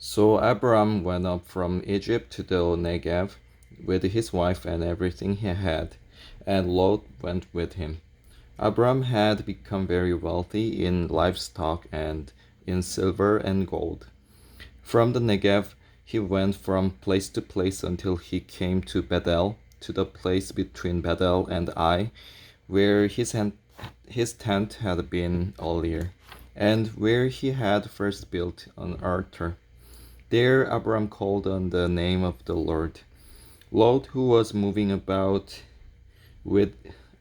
So Abram went up from Egypt to the Negev with his wife and everything he had, and Lot went with him. Abram had become very wealthy in livestock and in silver and gold. From the Negev, he went from place to place until he came to Bethel, to the place between Bethel and Ai, where his tent had been earlier, and where he had first built an altar. There Abram called on the name of the Lord. Lot, who was moving about with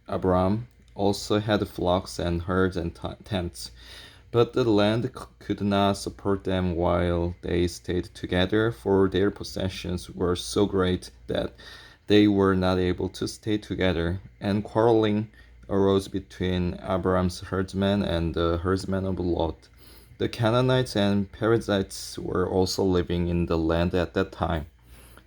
Abram, also had flocks and herds and tents. But the land could not support them while they stayed together, for their possessions were so great that they were not able to stay together, and quarreling arose between Abram's herdsmen and the herdsmen of Lot. The Canaanites and Perizzites were also living in the land at that time.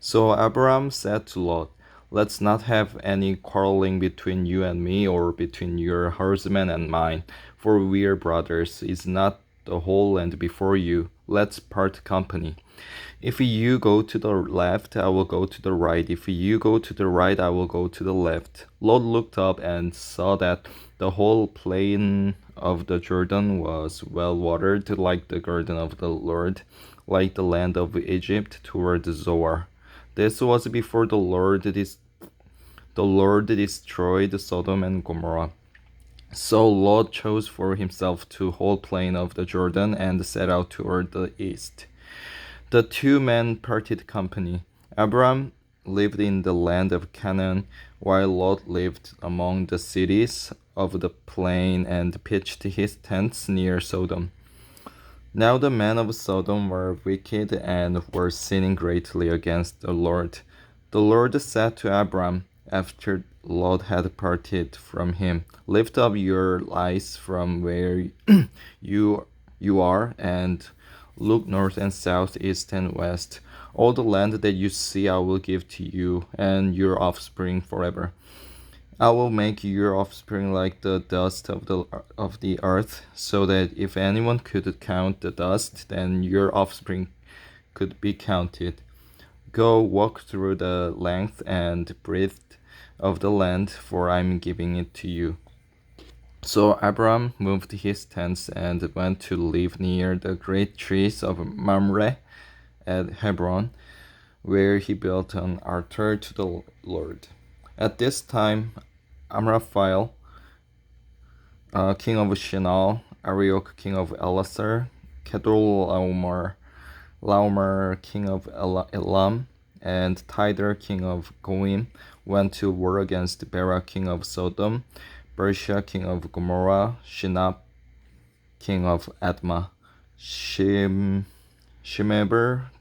So Abram said to Lot, "Let's not have any quarreling between you and me, or between your herdsmen and mine, for we are brothers. Is not the whole land before you? Let's part company. If you go to the left, I will go to the right. If you go to the right, I will go to the left." Lot looked up and saw that the whole plain of the Jordan was well watered, like the garden of the Lord, like the land of Egypt toward Zoar. This was before the Lord destroyed Sodom and Gomorrah. So Lot chose for himself the whole plain of the Jordan and set out toward the east. The two men parted company. Abram lived in the land of Canaan, while Lot lived among the cities of the plain and pitched his tents near Sodom. Now the men of Sodom were wicked and were sinning greatly against the Lord. The Lord said to Abram, after Lot had parted from him, "Lift up your eyes from where you are, and look north and south, east and west. All the land that you see I will give to you and your offspring forever. I will make your offspring like the dust of the earth, so that if anyone could count the dust, then your offspring could be counted. Go walk through the length and breadth of the land, for I am giving it to you." So Abram moved his tents and went to live near the great trees of Mamre at Hebron, where he built an altar to the Lord. At this time, Amraphel, king of Shinar, Arioch, king of Elasar, Kedorlaomer, king of Elam, and Tidal, king of Goim, went to war against Bera, king of Sodom, Bersha, king of Gomorrah, Shinab, king of Admah, Shemeber,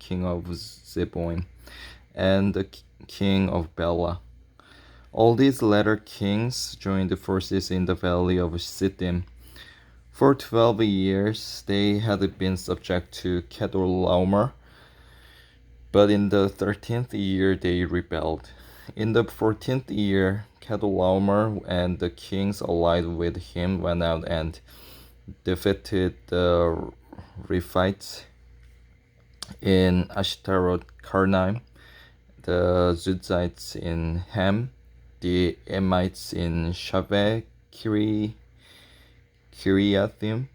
king of Zeboim, and the king of Bela. All these latter kings joined the forces in the valley of Sittim. For 12 years they had been subject to Kedorlaomer, but in the 13th year they rebelled. In the 14th year, Kedorlaomer and the kings allied with him went out and defeated the Rephites in Ashtaroth Karnaim, the Zuzites in Ham, the Emites in Shaveh, Kiriathaim,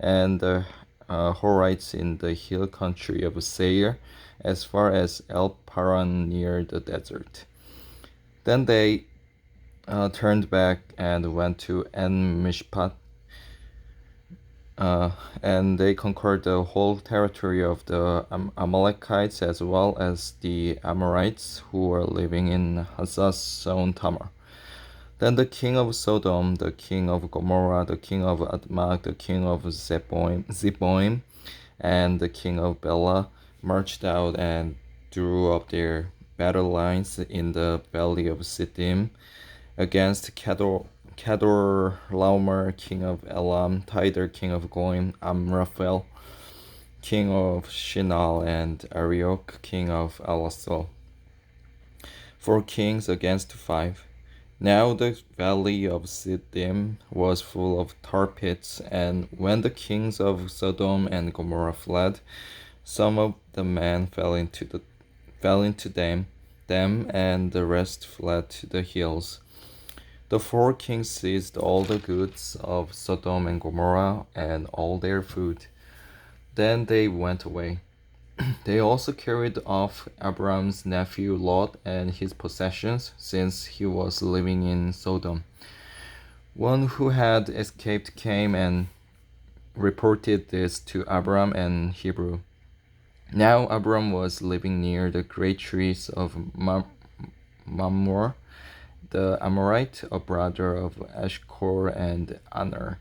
and the Horites in the hill country of Seir, as far as El Paran near the desert. Then they turned back and went to En Mishpat, and they conquered the whole territory of the Amalekites, as well as the Amorites who were living in Hazazon Tamar. Then the king of Sodom, the king of Gomorrah, the king of Admah, the king of Zeboim, and the king of Bela marched out and drew up their battle lines in the valley of Sittim against Kedorlaomer, king of Elam, Tidal, king of Goim, Amraphel, king of Shinar, and Arioch, king of Elasar. 4 kings against 5. Now the valley of Siddim was full of tar pits, and when the kings of Sodom and Gomorrah fled, some of the men fell into them, and the rest fled to the hills. The four kings seized all the goods of Sodom and Gomorrah and all their food. Then they went away. They also carried off Abram's nephew Lot and his possessions, since he was living in Sodom. One who had escaped came and reported this to Abram and Hebrew. Now Abram was living near the great trees of Mamre, the Amorite, a brother of Eshcol and Aner,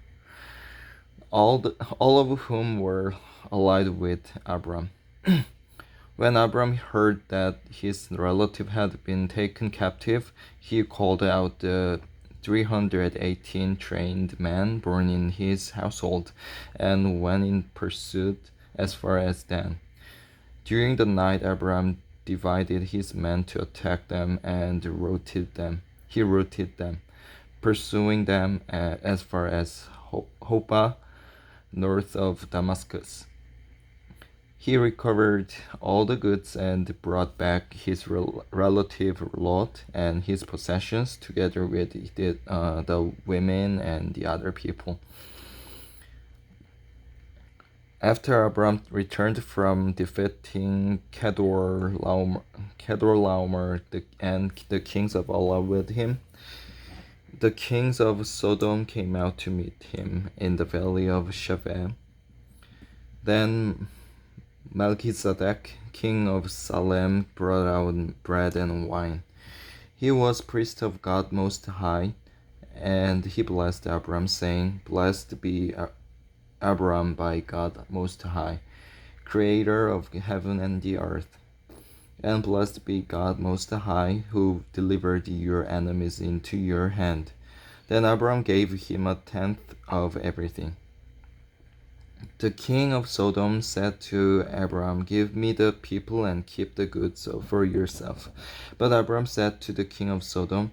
all of whom were allied with Abram. When Abram heard that his relative had been taken captive, he called out the 318 trained men born in his household and went in pursuit as far as Dan. During the night, Abram divided his men to attack them and routed them. He routed them, pursuing them as far as Hopah, north of Damascus. He recovered all the goods and brought back his relative Lot and his possessions, together with the women and the other people. After Abram returned from defeating Kedorlaomer and the kings of Allah with him, the kings of Sodom came out to meet him in the valley of Shaveh. Then Melchizedek, king of Salem, brought out bread and wine. He was priest of God Most High, and he blessed Abram, saying, "Blessed be Abram by God Most High, creator of heaven and the earth. And blessed be God Most High, who delivered your enemies into your hand." Then Abram gave him a tenth of everything. The king of Sodom said to Abram, "Give me the people and keep the goods for yourself." But Abram said to the king of Sodom,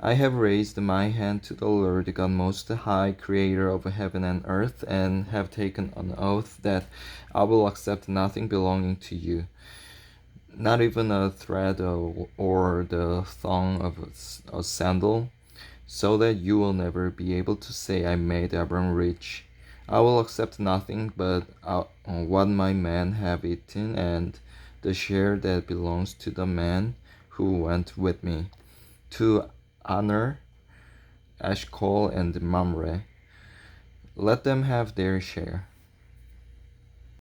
"I have raised my hand to the Lord God Most High, creator of heaven and earth, and have taken an oath that I will accept nothing belonging to you, not even a thread or the thong of a sandal, so that you will never be able to say, 'I made Abram rich.' I will accept nothing but what my men have eaten, and the share that belongs to the man who went with me, to Aner, Eshcol, and Mamre. Let them have their share."